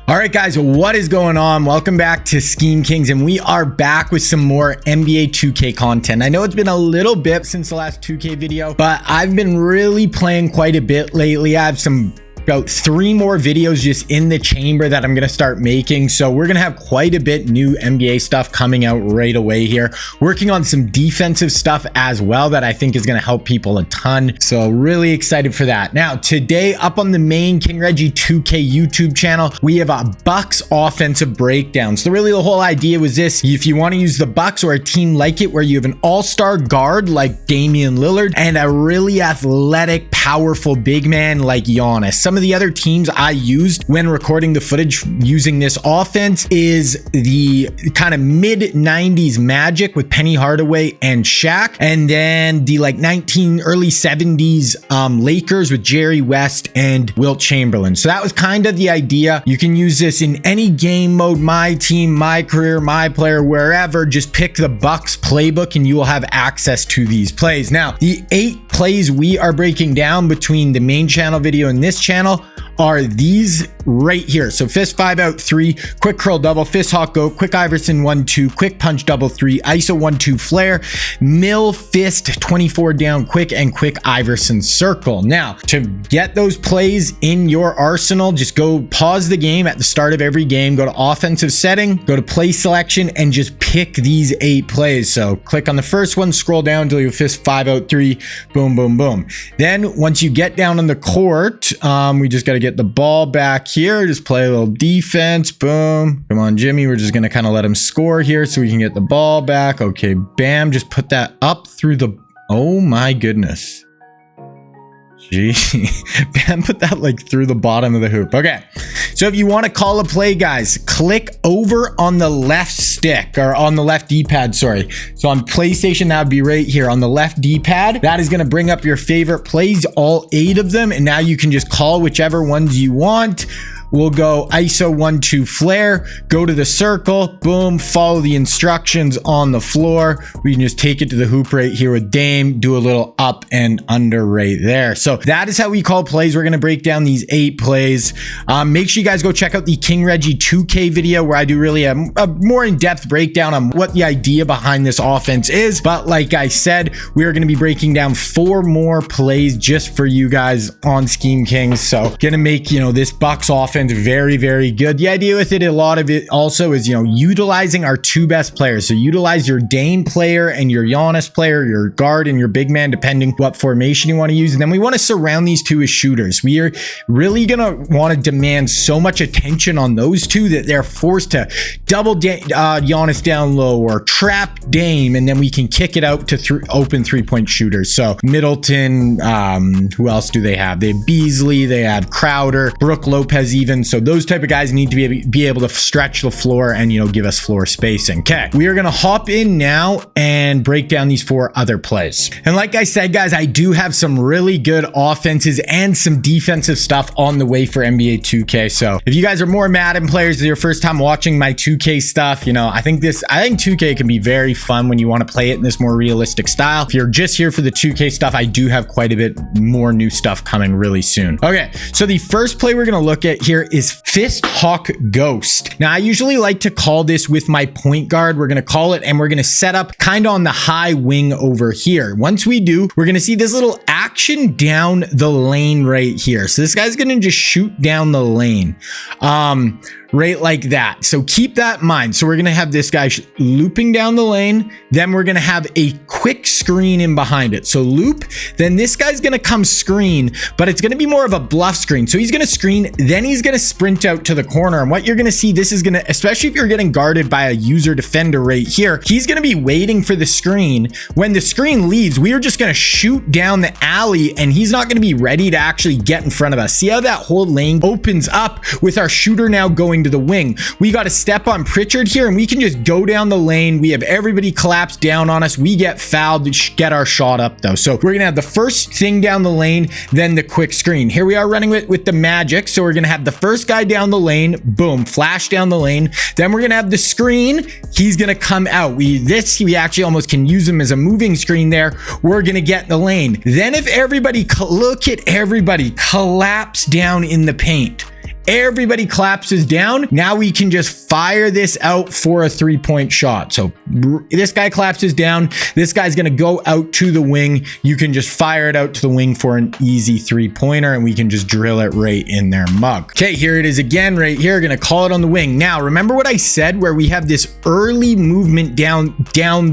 All right, guys, what is going on? Welcome back to Scheme Kings, and we are back with some more NBA 2K content. I know it's been a little bit since the last 2K video, but I've been really playing quite a bit lately. I have about 3 more videos just in the chamber that I'm going to start making. So we're going to have quite a bit new NBA stuff coming out right away here. Working on some defensive stuff as well that I think is going to help people a ton. So really excited for that. Now, today up on the main King Reggie 2K YouTube channel, we have a Bucks offensive breakdown. So really the whole idea was this: if you want to use the Bucks or a team like it where you have an all-star guard like Damian Lillard and a really athletic, powerful big man like Giannis. Some of the other teams I used when recording the footage using this offense is the kind of mid 90s Magic with Penny Hardaway and Shaq, and then the like early 70s Lakers with Jerry West and Wilt Chamberlain. So that was kind of the idea. You can use this in any game mode, my team, my career, my player, wherever. Just pick the Bucks playbook and you will have access to these plays. Now, the 8 plays we are breaking down between the main channel video and this channel are these right here. So fist 5 out 3, quick curl double, fist hawk go, quick Iverson 1-2, quick punch double 3, ISO 1-2 flare, mill fist 24 down quick, and quick Iverson circle. Now, to get those plays in your arsenal, just go pause the game at the start of every game, go to offensive setting, go to play selection, and just pick these 8 plays. So click on the first one, scroll down until you fist 5 out 3, boom, boom, boom. Then once you get down on the court, we just got to get the ball back here, just play a little defense, boom. Come on, Jimmy, we're just gonna kind of let him score here so we can get the ball back. Okay, bam, just put that up through the, oh my goodness. Gee, bam, put that like through the bottom of the hoop. Okay, so if you want to call a play, guys, click over on the left stick, or on the left D-pad, sorry. So on PlayStation, that would be right here on the left D-pad. That is going to bring up your favorite plays, all 8 of them, and now you can just call whichever ones you want. We'll go ISO 1-2 flare, go to the circle, boom, follow the instructions on the floor. We can just take it to the hoop right here with Dame, do a little up and under right there. So that is how we call plays. We're going to break down these 8 plays. Make sure you guys go check out the King Reggie 2K video where I do really a more in-depth breakdown on what the idea behind this offense is. But like I said, we are going to be breaking down 4 more plays just for you guys on Scheme Kings. So going to make, this Bucks offense very, very good. The idea with it, a lot of it also is, utilizing our 2 best players. So utilize your Dame player and your Giannis player, your guard and your big man, depending what formation you want to use. And then we want to surround these 2 as shooters. We are really going to want to demand so much attention on those 2 that they're forced to double Giannis down low or trap Dame, and then we can kick it out to open 3-point shooters. So Middleton, who else do they have? They have Beasley, they have Crowder, Brook Lopez even. So those type of guys need to be able to stretch the floor and, give us floor spacing. Okay, we are going to hop in now and break down these 4 other plays. And like I said, guys, I do have some really good offenses and some defensive stuff on the way for NBA 2K. So if you guys are more Madden players, this is your first time watching my 2K stuff, I think 2K can be very fun when you want to play it in this more realistic style. If you're just here for the 2K stuff, I do have quite a bit more new stuff coming really soon. Okay, so the first play we're going to look at here is Fist Hawk Ghost. Now, I usually like to call this with my point guard. We're going to call it, and we're going to set up kind of on the high wing over here. Once we do, we're going to see this little action down the lane right here. So this guy's going to just shoot down the lane. Right like that. So keep that in mind. So we're going to have this guy looping down the lane. Then we're going to have a quick screen in behind it. So loop, then this guy's going to come screen, but it's going to be more of a bluff screen. So he's going to screen, then he's going to sprint out to the corner. And what you're going to see, this is going to, especially if you're getting guarded by a user defender right here, he's going to be waiting for the screen. When the screen leaves, we are just going to shoot down the alley, and he's not going to be ready to actually get in front of us. See how that whole lane opens up with our shooter now going to the wing. We got to step on Pritchard here, and we can just go down the lane. We have everybody collapse down on us. We get fouled to get our shot up though. So we're gonna have the first thing down the lane, then the quick screen. Here we are running with the Magic. So we're gonna have the first guy down the lane, boom, flash down the lane. Then we're gonna have the screen. He's gonna come out. We actually almost can use him as a moving screen there. We're gonna get in the lane. Then if everybody, look at everybody collapse down in the paint. everybody collapses down, now we can just fire this out for a 3-point shot. So this guy collapses down, this guy's gonna go out to the wing, you can just fire it out to the wing for an easy 3-pointer, and we can just drill it right in their mug. Okay, here it is again right here, gonna call it on the wing. Now remember what I said where we have this early movement down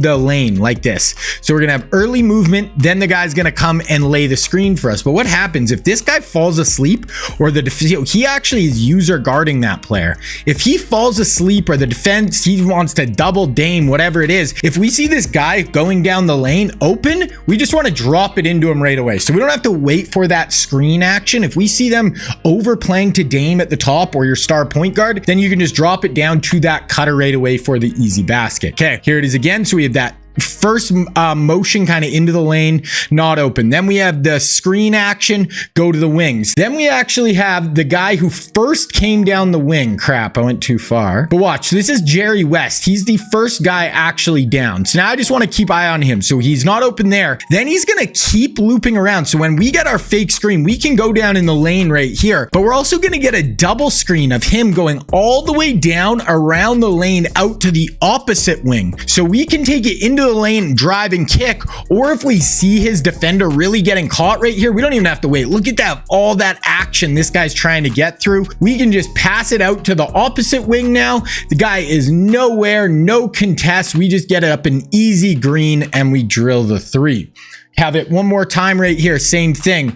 the lane like this. So we're gonna have early movement, then the guy's gonna come and lay the screen for us. But what happens if this guy falls asleep, or he actually is user guarding that player. If he falls asleep, or the defense, he wants to double dame, whatever it is, if we see this guy going down the lane open, we just want to drop it into him right away. So we don't have to wait for that screen action. If we see them overplaying to dame at the top, or your star point guard, then you can just drop it down to that cutter right away for the easy basket. Okay, here it is again. So we have that first motion kind of into the lane, not open. Then we have the screen action, go to the wings. Then we actually have the guy who first came down the wing. Crap, I went too far. But watch, this is Jerry West. He's the first guy actually down. So now I just want to keep eye on him. So he's not open there. Then he's going to keep looping around. So when we get our fake screen, we can go down in the lane right here. But we're also going to get a double screen of him going all the way down around the lane out to the opposite wing. So we can take it into the lane, drive and kick, or if we see his defender really getting caught right here, we don't even have to wait. Look at that, all that action this guy's trying to get through. We can just pass it out to the opposite wing now. The guy is nowhere, no contest. We just get it up an easy green and we drill the 3. Have it one more time right here, same thing.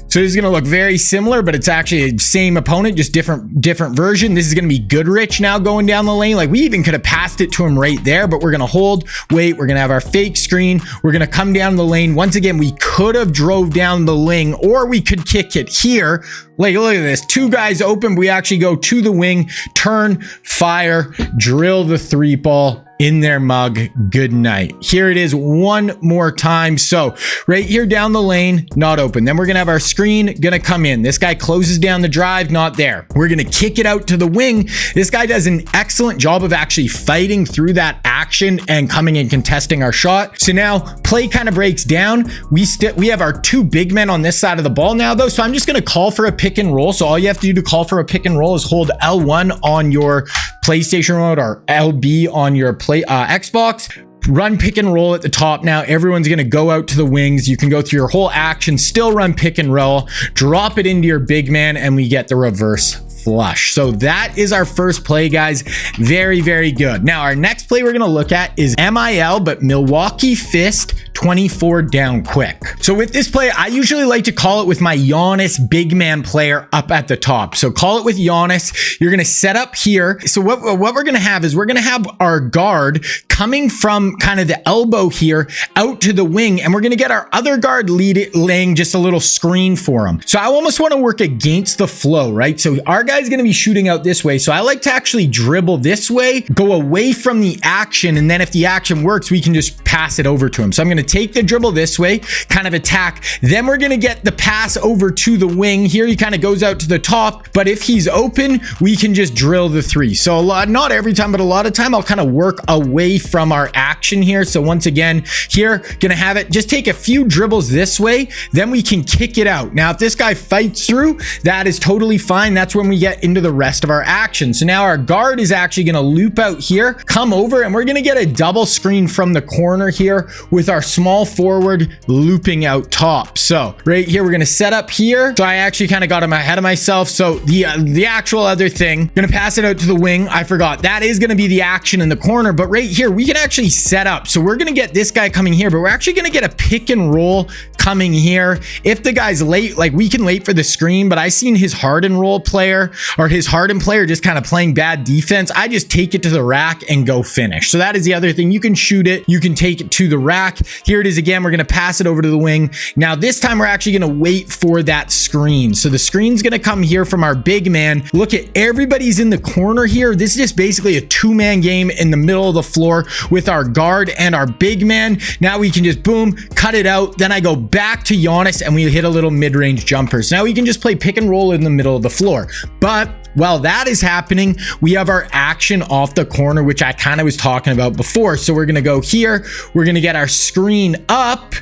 So this is going to look very similar, but it's actually the same opponent, just different version. This is going to be Goodrich now going down the lane. Like we even could have passed it to him right there, but we're going to hold, wait, we're going to have our fake screen. We're going to come down the lane. Once again, we could have drove down the wing, or we could kick it here. Like, look at this, 2 guys open. We actually go to the wing, turn, fire, drill the 3-ball in their mug. Good night. Here it is one more time. So right here down the lane, not open. Then we're gonna have our screen gonna come in. This guy closes down the drive, not there. We're gonna kick it out to the wing. This guy does an excellent job of actually fighting through that action and coming and contesting our shot. So now play kind of breaks down. We have our 2 big men on this side of the ball now though. So I'm just gonna call for a pick and roll. So all you have to do to call for a pick and roll is hold L1 on your PlayStation remote or LB on your Xbox. Run pick and roll at the top. Now everyone's going to go out to the wings. You can go through your whole action, still run pick and roll, drop it into your big man, and we get the reverse flush. So that is our first play, guys. Very, very good. Now our next play we're going to look at is MIL, but Milwaukee Fist 24 down quick. So with this play, I usually like to call it with my Giannis big man player up at the top. So call it with Giannis. You're going to set up here. So what we're going to have is we're going to have our guard coming from kind of the elbow here out to the wing, and we're going to get our other guard laying just a little screen for him. So I almost want to work against the flow, right? So our guy's going to be shooting out this way. So I like to actually dribble this way, go away from the action, and then if the action works, we can just pass it over to him. So I'm going to take the dribble this way, kind of attack. Then we're going to get the pass over to the wing. Here he kind of goes out to the top, but if he's open, we can just drill the 3. So not every time, but a lot of time I'll kind of work away from our action here. So once again, here, gonna have it, just take a few dribbles this way, then we can kick it out. Now, if this guy fights through, that is totally fine. That's when we get into the rest of our action. So now our guard is actually gonna loop out here, come over, and we're gonna get a double screen from the corner here with our small forward looping out top. So right here, we're gonna set up here. So I actually kind of got him ahead of myself. So the actual other thing, gonna pass it out to the wing. I forgot that is gonna be the action in the corner, but right here, we can actually set up. So we're gonna get this guy coming here, but we're actually gonna get a pick and roll coming here. If the guy's late, like we can wait for the screen, but I seen his hard and roll player or his hardened player just kind of playing bad defense. I just take it to the rack and go finish. So that is the other thing. You can shoot it, you can take it to the rack. Here it is again. We're gonna pass it over to the wing. Now this time we're actually gonna wait for that screen. So the screen's gonna come here from our big man. Look at everybody's in the corner here. This is just basically a 2-man game in the middle of the floor with our guard and our big man. Now we can just boom, cut it out. Then I go back to Giannis and we hit a little mid-range jumper. So now we can just play pick and roll in the middle of the floor. But while that is happening, we have our action off the corner, which I kind of was talking about before. So we're going to go here. We're going to get our screen up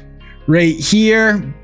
right here.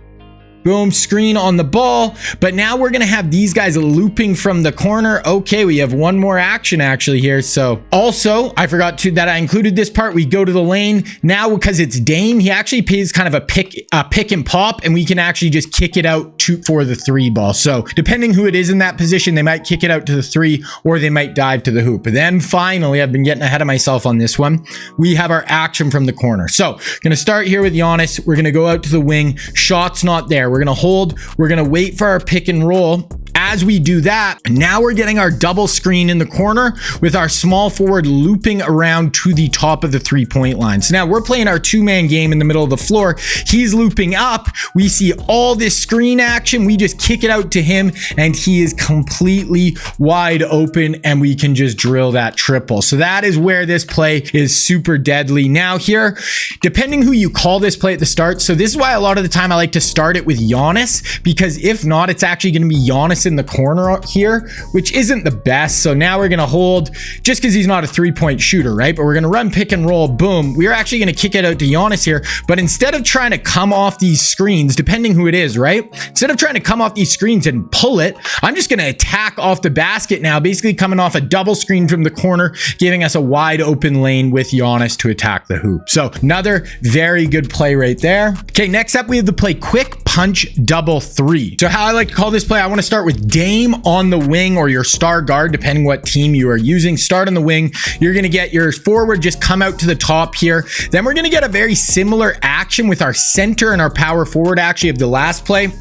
Boom, screen on the ball. But now we're going to have these guys looping from the corner. Okay, we have one more action actually here. So also, I forgot that I included this part. We go to the lane. Now, because it's Dame, he actually pays kind of a pick and pop, and we can actually just kick it out for the 3 ball. So depending who it is in that position, they might kick it out to the 3 or they might dive to the hoop. But then finally, I've been getting ahead of myself on this one. We have our action from the corner. So going to start here with Giannis. We're going to go out to the wing. Shot's not there. We're going to hold. We're going to wait for our pick and roll. As we do that, now we're getting our double screen in the corner with our small forward looping around to the top of the 3-point line. So now we're playing our 2-man game in the middle of the floor. He's looping up. We see all this screen action. We just kick it out to him and he is completely wide open and we can just drill that triple. So that is where this play is super deadly. Now here, depending who you call this play at the start. So this is why a lot of the time I like to start it with Giannis, because if not, it's actually going to be Giannis in the corner here, which isn't the best. So now we're going to hold just because he's not a 3-point shooter, right? But we're going to run pick and roll. Boom. We're actually going to kick it out to Giannis here. But instead of trying to come off these screens, depending who it is, right? Instead of trying to come off these screens and pull it, I'm just going to attack off the basket now, basically coming off a double screen from the corner, giving us a wide open lane with Giannis to attack the hoop. So another very good play right there. Okay, next up, we have the play quick punch double 3. So how I like to call this play, I want to start with Dame on the wing or your star guard, depending what team you are using. Start on the wing. You're going to get your forward just come out to the top here. Then we're going to get a very similar action with our center and our power forward actually of the last play,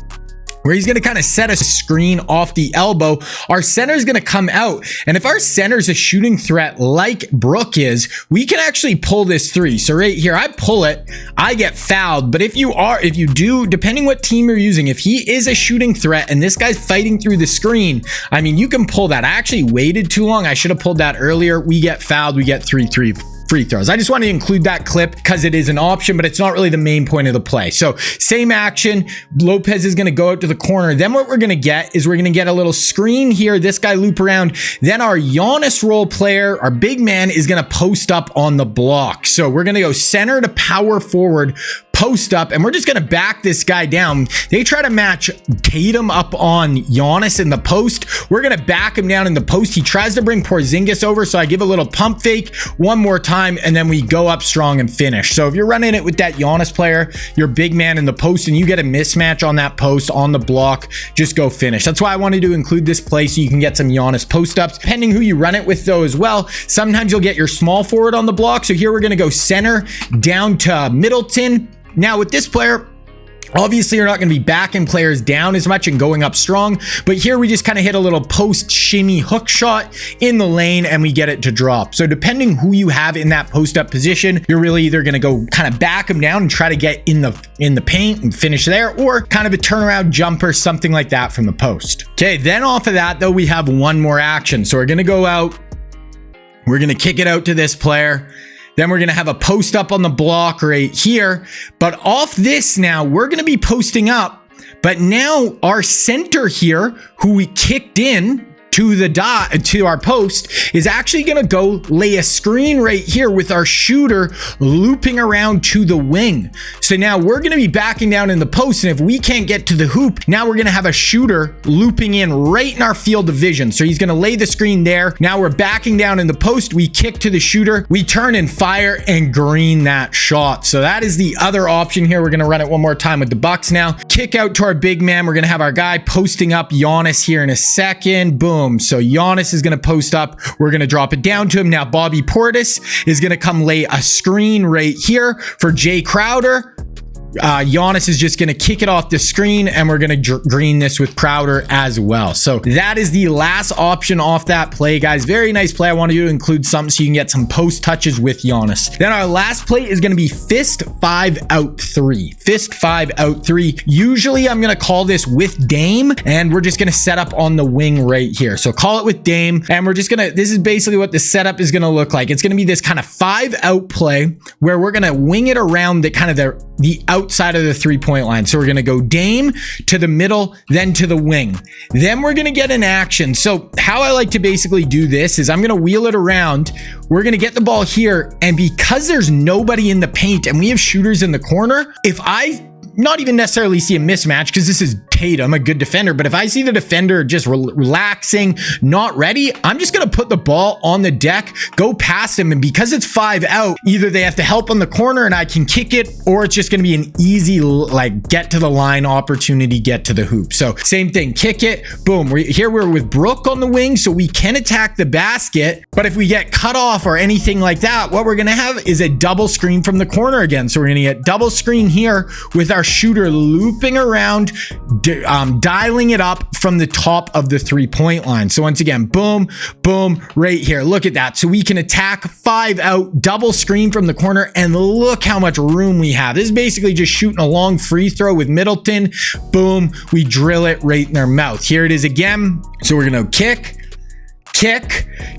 where he's going to kind of set a screen off the elbow. Our center is going to come out. And if our center is a shooting threat like Brook is, we can actually pull this 3. So right here, I pull it, I get fouled. But if you do, depending what team you're using, if he is a shooting threat and this guy's fighting through the screen, I mean, you can pull that. I actually waited too long. I should have pulled that earlier. We get fouled. We get 3 free throws. I just want to include that clip because it is an option, but it's not really the main point of the play. So same action. Lopez is going to go out to the corner. Then what we're going to get is we're going to get a little screen here. This guy loop around. Then our Giannis role player, our big man, is going to post up on the block. So we're going to go center to power forward, post up, and we're just going to back this guy down. They try to match Tatum up on Giannis in the post. We're going to back him down in the post. He tries to bring Porzingis over, so I give a little pump fake one more time, and then we go up strong and finish. So if you're running it with that Giannis player, your big man in the post, and you get a mismatch on that post on the block, just go finish. That's why I wanted to include this play so you can get some Giannis post ups. Depending who you run it with though as well, sometimes you'll get your small forward on the block. So here we're going to go center down to Middleton. Now with this player, obviously you're not going to be backing players down as much and going up strong, but here we just kind of hit a little post shimmy hook shot in the lane and we get it to drop. So depending who you have in that post up position, you're really either going to go kind of back them down and try to get in the paint and finish there, or kind of a turnaround jumper, something like that from the post. Okay, then off of that though, we have one more action. So we're going to go out, we're going to kick it out to this player. Then we're going to have a post up on the block right here. But off this now, we're going to be posting up. But now our center here, who we kicked in to our post, is actually going to go lay a screen right here with our shooter looping around to the wing. So now we're going to be backing down in the post, and if we can't get to the hoop, now we're going to have a shooter looping in right in our field of vision. So he's going to lay the screen there. Now we're backing down in the post. We kick to the shooter. We turn and fire and green that shot. So that is the other option here. We're going to run it one more time with the Bucks now. Kick out to our big man. We're going to have our guy posting up Giannis here in a second. Boom. So Giannis is going to post up. We're going to drop it down to him. Now Bobby Portis is going to come lay a screen right here for Jay Crowder. Giannis is just going to kick it off the screen, and we're going to green this with Crowder as well. So that is the last option off that play, guys. Very nice play. I wanted you to include something so you can get some post touches with Giannis. Then our last play is going to be fist 5 out 3. Fist 5 out 3. Usually I'm going to call this with Dame, and we're just going to set up on the wing right here. So call it with Dame, and we're just going to, this is basically what the setup is going to look like. It's going to be this kind of 5 out play where we're going to wing it around the kind of the outside of the 3-point line. So we're going to go Dame to the middle, then to the wing. Then we're going to get an action. So how I like to basically do this is I'm going to wheel it around. We're going to get the ball here. And because there's nobody in the paint and we have shooters in the corner, if I not even necessarily see a mismatch because this is Tatum, a good defender. But if I see the defender just relaxing, not ready, I'm just going to put the ball on the deck, go past him. And because it's 5 out, either they have to help on the corner and I can kick it, or it's just going to be an easy, like, get to the line opportunity, get to the hoop. So same thing, kick it, boom. We're with Brooke on the wing, so we can attack the basket. But if we get cut off or anything like that, what we're going to have is a double screen from the corner again. So we're going to get double screen here with our shooter looping around, dialing it up from the top of the 3-point line. So once again, boom, boom, right here. Look at that. So we can attack 5 out, double screen from the corner, and look how much room we have. This is basically just shooting a long free throw with Middleton. Boom, we drill it right in their mouth. Here it is again. So we're going to kick,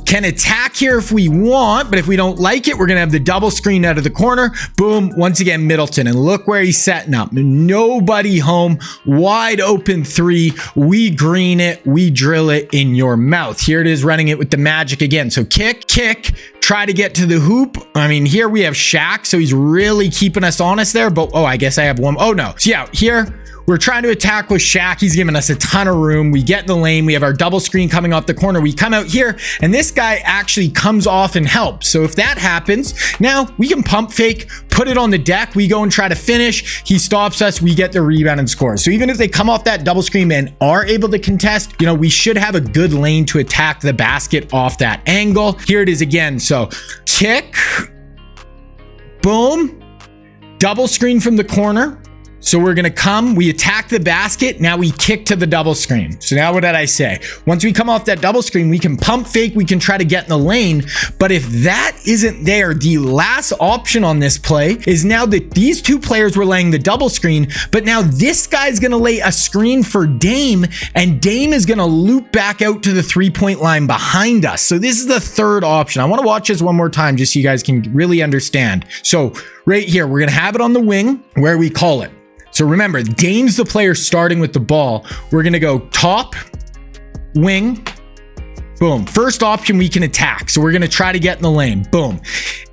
can attack here if we want, but if we don't like it, we're gonna have the double screen out of the corner. Boom, once again, Middleton, and look where he's setting up. Nobody home, wide open 3. We green it, we drill it in your mouth. Here it is, running it with the Magic again. So kick, try to get to the hoop. I mean, here we have Shaq, so he's really keeping us honest there, but oh, I guess I have one. Oh no, so yeah, here, we're trying to attack with Shaq. He's giving us a ton of room. We get in the lane. We have our double screen coming off the corner. We come out here, and this guy actually comes off and helps. So if that happens, now we can pump fake, put it on the deck. We go and try to finish. He stops us. We get the rebound and score. So even if they come off that double screen and are able to contest, you know, we should have a good lane to attack the basket off that angle. Here it is again. So kick, boom, double screen from the corner. So we're going to come, we attack the basket. Now we kick to the double screen. So now what did I say? Once we come off that double screen, we can pump fake. We can try to get in the lane. But if that isn't there, the last option on this play is now that these two players were laying the double screen, but now this guy's going to lay a screen for Dame, and Dame is going to loop back out to the 3-point line behind us. So this is the third option. I want to watch this one more time just so you guys can really understand. So right here, we're going to have it on the wing where we call it. So remember, Dame's the player starting with the ball. We're going to go top, wing, boom. First option, we can attack. So we're going to try to get in the lane. Boom.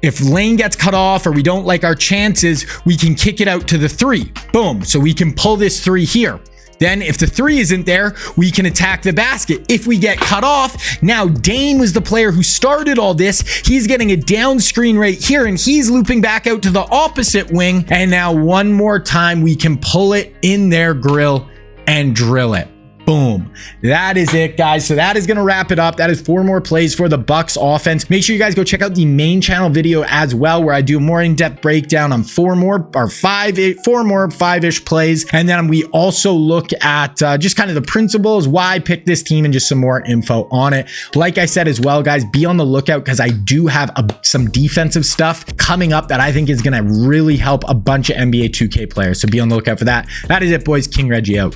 If lane gets cut off or we don't like our chances, we can kick it out to the 3. Boom. So we can pull this 3 here. Then if the 3 isn't there, we can attack the basket. If we get cut off, now Dame was the player who started all this. He's getting a down screen right here, and he's looping back out to the opposite wing. And now one more time, we can pull it in their grill and drill it. Boom. That is it, guys. So that is going to wrap it up. That is 4 more plays for the Bucks offense. Make sure you guys go check out the main channel video as well, where I do a more in-depth breakdown on 4 more 5-ish plays. And then we also look at just kind of the principles, why I picked this team, and just some more info on it. Like I said as well, guys, be on the lookout because I do have some defensive stuff coming up that I think is going to really help a bunch of NBA 2K players. So be on the lookout for that. That is it, boys. King Reggie out.